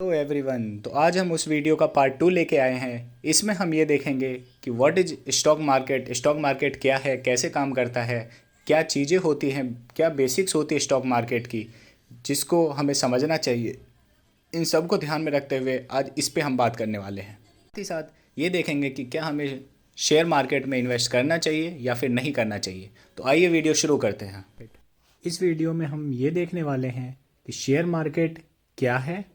Hello everyone. तो आज हम उस वीडियो का पार्ट 2 लेके आए हैं। इसमें हम ये देखेंगे कि व्हाट इज स्टॉक मार्केट क्या है, कैसे काम करता है, क्या चीज़ें होती हैं, क्या बेसिक्स होती है स्टॉक मार्केट की, जिसको हमें समझना चाहिए। इन सब को ध्यान में रखते हुए आज इस पे हम बात करने वाले हैं। साथ ही साथ ये देखेंगे कि क्या हमें शेयर मार्केट में इन्वेस्ट करना चाहिए या फिर नहीं करना चाहिए। तो आइए वीडियो शुरू करते हैं। इस वीडियो में हम ये देखने वाले हैं कि शेयर मार्केट क्या है,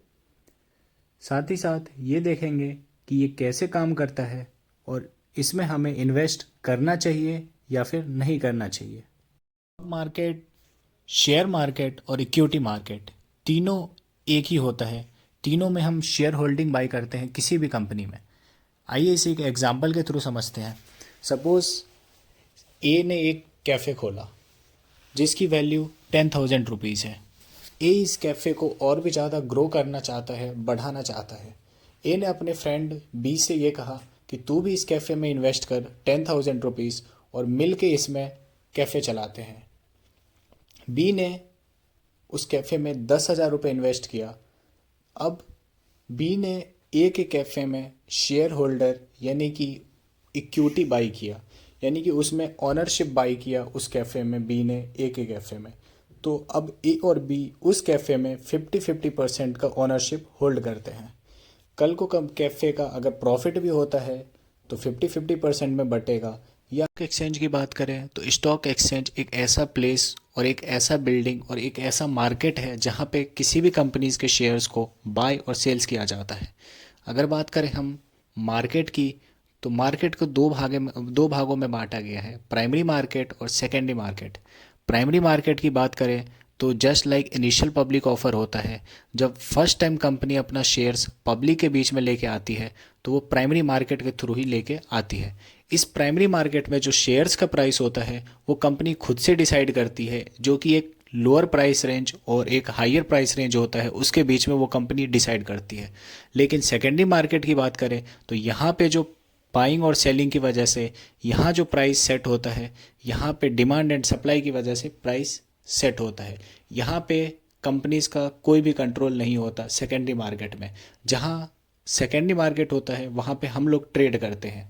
साथ ही साथ ये देखेंगे कि ये कैसे काम करता है और इसमें हमें इन्वेस्ट करना चाहिए या फिर नहीं करना चाहिए। मार्केट, शेयर मार्केट और इक्विटी मार्केट तीनों एक ही होता है। तीनों में हम शेयर होल्डिंग बाई करते हैं किसी भी कंपनी में। आइए इसे एक एग्जांपल के थ्रू समझते हैं। सपोज ए ने एक कैफ़े खोला जिसकी वैल्यू 10,000 रुपीज़ है। ए इस कैफ़े को और भी ज़्यादा ग्रो करना चाहता है, बढ़ाना चाहता है। ए ने अपने फ्रेंड बी से ये कहा कि तू भी इस कैफ़े में इन्वेस्ट कर 10,000 रुपीज़ और मिल के इसमें कैफ़े चलाते हैं। बी ने उस कैफ़े में 10,000 रुपये इन्वेस्ट किया। अब बी ने ए के कैफ़े में शेयर होल्डर यानी कि इक्विटी बाई किया, यानी कि उसमें ऑनरशिप बाई किया उस कैफ़े में बी ने ए के कैफ़े में। तो अब ए और बी उस कैफ़े में 50-50% का ऑनरशिप होल्ड करते हैं। कल को कब कैफ़े का अगर प्रॉफिट भी होता है तो 50-50% में बटेगा। या एक्सचेंज की बात करें तो स्टॉक एक्सचेंज एक ऐसा प्लेस और एक ऐसा बिल्डिंग और एक ऐसा मार्केट है जहाँ पे किसी भी कंपनीज के शेयर्स को बाय और सेल्स किया जाता है। अगर बात करें हम मार्केट की, तो मार्केट को दो भागों में बांटा गया है, प्राइमरी मार्केट और सेकेंडरी मार्केट। प्राइमरी मार्केट की बात करें तो just like initial public offer होता है, जब फर्स्ट टाइम कंपनी अपना शेयर्स पब्लिक के बीच में लेके आती है तो वो प्राइमरी मार्केट के थ्रू ही लेके आती है। इस प्राइमरी मार्केट में जो शेयर्स का प्राइस होता है वो कंपनी खुद से डिसाइड करती है, जो कि एक लोअर प्राइस रेंज और एक हायर प्राइस रेंज होता है उसके बीच में वो कंपनी डिसाइड करती है। लेकिन सेकेंडरी मार्केट की बात करें तो यहाँ पे जो बाइंग और सेलिंग की वजह से यहाँ जो प्राइस सेट होता है, यहाँ पे डिमांड एंड सप्लाई की वजह से प्राइस सेट होता है। यहाँ पे कंपनीज का कोई भी कंट्रोल नहीं होता सेकेंडरी मार्केट में। जहाँ सेकेंडरी मार्केट होता है वहाँ पे हम लोग ट्रेड करते हैं।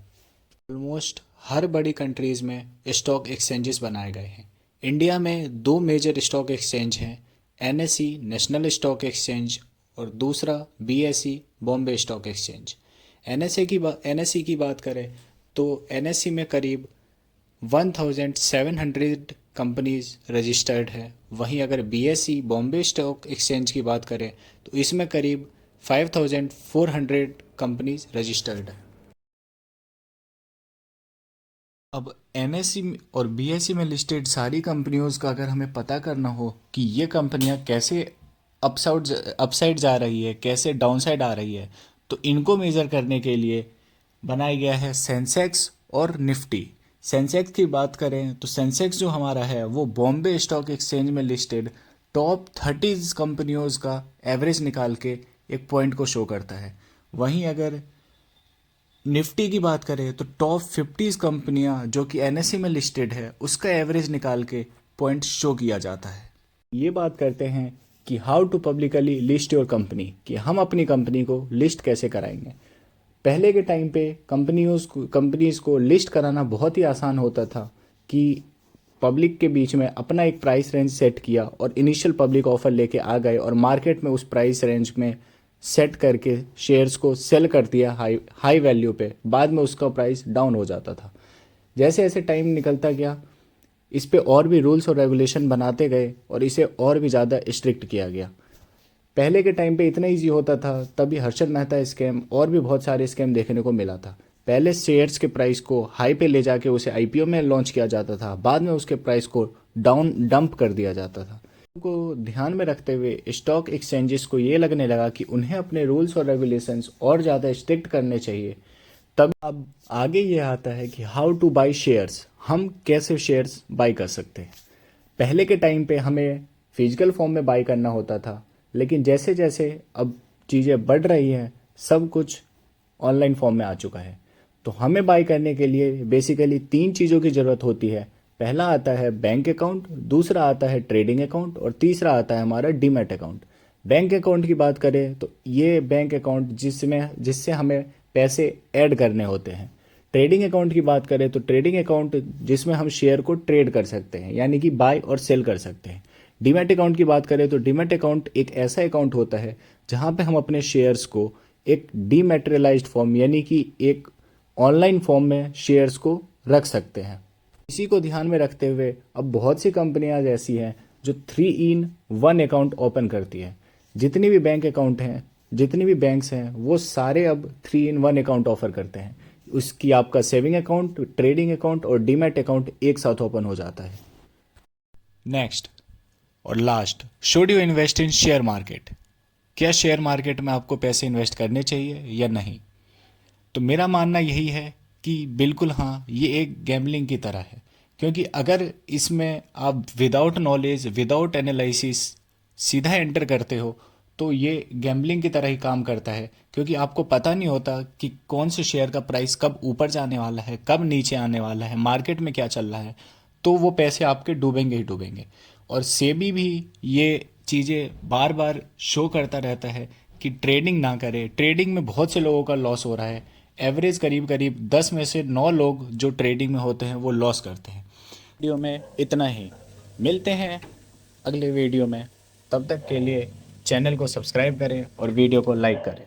ऑलमोस्ट हर बड़ी कंट्रीज़ में स्टॉक एक्सचेंजेस बनाए गए हैं। इंडिया में दो मेजर स्टॉक एक्सचेंज हैं, एनएसई नेशनल स्टॉक एक्सचेंज और दूसरा BSE Bombay stock exchange. NSE की बात करें तो एनएसई में करीब 1700 कंपनीज रजिस्टर्ड है। वहीं अगर बीएसई बॉम्बे स्टॉक एक्सचेंज की बात करें तो इसमें करीब 5400 कंपनीज रजिस्टर्ड है। अब एनएसई और बीएसई में लिस्टेड सारी कंपनियों का अगर हमें पता करना हो कि ये कंपनियां कैसे अपसाइड जा रही है, कैसे डाउनसाइड आ रही है, तो इनको मेज़र करने के लिए बनाया गया है सेंसेक्स और निफ्टी। सेंसेक्स की बात करें तो सेंसेक्स जो हमारा है वो बॉम्बे स्टॉक एक्सचेंज में लिस्टेड टॉप 30 कंपनियों का एवरेज निकाल के एक पॉइंट को शो करता है। वहीं अगर निफ्टी की बात करें तो टॉप 50 कंपनियां जो कि एनएसई में लिस्टेड है उसका एवरेज निकाल के पॉइंट शो किया जाता है। ये बात करते हैं कि how to publicly list your company, कि हम अपनी कंपनी को लिस्ट कैसे कराएंगे। पहले के टाइम पे कंपनीज को लिस्ट कराना बहुत ही आसान होता था कि पब्लिक के बीच में अपना एक प्राइस रेंज सेट किया और इनिशियल पब्लिक ऑफर लेके आ गए और मार्केट में उस प्राइस रेंज में सेट करके शेयर्स को सेल कर दिया हाई हाई वैल्यू पे। बाद में उसका प्राइस डाउन हो जाता था। जैसे जैसे टाइम निकलता गया इस पे और भी रूल्स और रेगुलेशन बनाते गए और इसे और भी ज़्यादा स्ट्रिक्ट किया गया। पहले के टाइम पे इतना इजी होता था, तभी हर्षद मेहता स्कैम और भी बहुत सारे स्कैम देखने को मिला था। पहले शेयर्स के प्राइस को हाई पे ले जाके उसे आईपीओ में लॉन्च किया जाता था, बाद में उसके प्राइस को डाउन डंप कर दिया जाता था। को ध्यान में रखते हुए स्टॉक एक्सचेंजेस को ये लगने लगा कि उन्हें अपने रूल्स और रेगुलेशंस और ज़्यादा स्ट्रिक्ट करने चाहिए। तब अब आगे ये आता है कि हाउ टू बाई शेयर्स, हम कैसे शेयर्स बाई कर सकते हैं। पहले के टाइम पे हमें फिजिकल फॉर्म में बाई करना होता था, लेकिन जैसे जैसे अब चीज़ें बढ़ रही हैं सब कुछ ऑनलाइन फॉर्म में आ चुका है। तो हमें बाई करने के लिए बेसिकली 3 चीज़ों की ज़रूरत होती है। पहला आता है बैंक अकाउंट, दूसरा आता है ट्रेडिंग अकाउंट और तीसरा आता है हमारा डीमैट अकाउंट। बैंक अकाउंट की बात करें तो ये बैंक अकाउंट जिससे हमें पैसे ऐड करने होते हैं। ट्रेडिंग अकाउंट की बात करें तो ट्रेडिंग अकाउंट जिसमें हम शेयर को ट्रेड कर सकते हैं, यानी कि बाय और सेल कर सकते हैं। डीमैट अकाउंट की बात करें तो डीमैट अकाउंट एक ऐसा अकाउंट होता है जहां पे हम अपने शेयर्स को एक डीमैटेरियलाइज्ड फॉर्म, यानी कि एक ऑनलाइन फॉर्म में शेयर्स को रख सकते हैं। इसी को ध्यान में रखते हुए अब बहुत सी कंपनियां ऐसी हैं जो 3 in 1 अकाउंट ओपन करती है। जितनी भी बैंक अकाउंट हैं, जितनी भी बैंक्स हैं, वो सारे अब 3 in 1 अकाउंट ऑफर करते हैं। उसकी आपका सेविंग अकाउंट, ट्रेडिंग अकाउंट और डीमैट अकाउंट एक साथ ओपन हो जाता है। नेक्स्ट और last, should you invest in share market? क्या शेयर मार्केट में आपको पैसे इन्वेस्ट करने चाहिए या नहीं? तो मेरा मानना यही है कि बिल्कुल हाँ, ये एक गैम्बलिंग की तरह है। क्योंकि अगर इसमें आप विदाउट नॉलेज, विदाउट एनालिसिस सीधा एंटर करते हो तो ये गैम्बलिंग की तरह ही काम करता है। क्योंकि आपको पता नहीं होता कि कौन से शेयर का प्राइस कब ऊपर जाने वाला है, कब नीचे आने वाला है, मार्केट में क्या चल रहा है। तो वो पैसे आपके डूबेंगे ही डूबेंगे। और सेबी भी ये चीज़ें बार बार शो करता रहता है कि ट्रेडिंग ना करें। ट्रेडिंग में बहुत से लोगों का लॉस हो रहा है। एवरेज करीब करीब 10 में से 9 लोग जो ट्रेडिंग में होते हैं वो लॉस करते हैं। वीडियो में इतना ही, मिलते हैं अगले वीडियो में। तब तक के लिए चैनल को सब्सक्राइब करें और वीडियो को लाइक करें।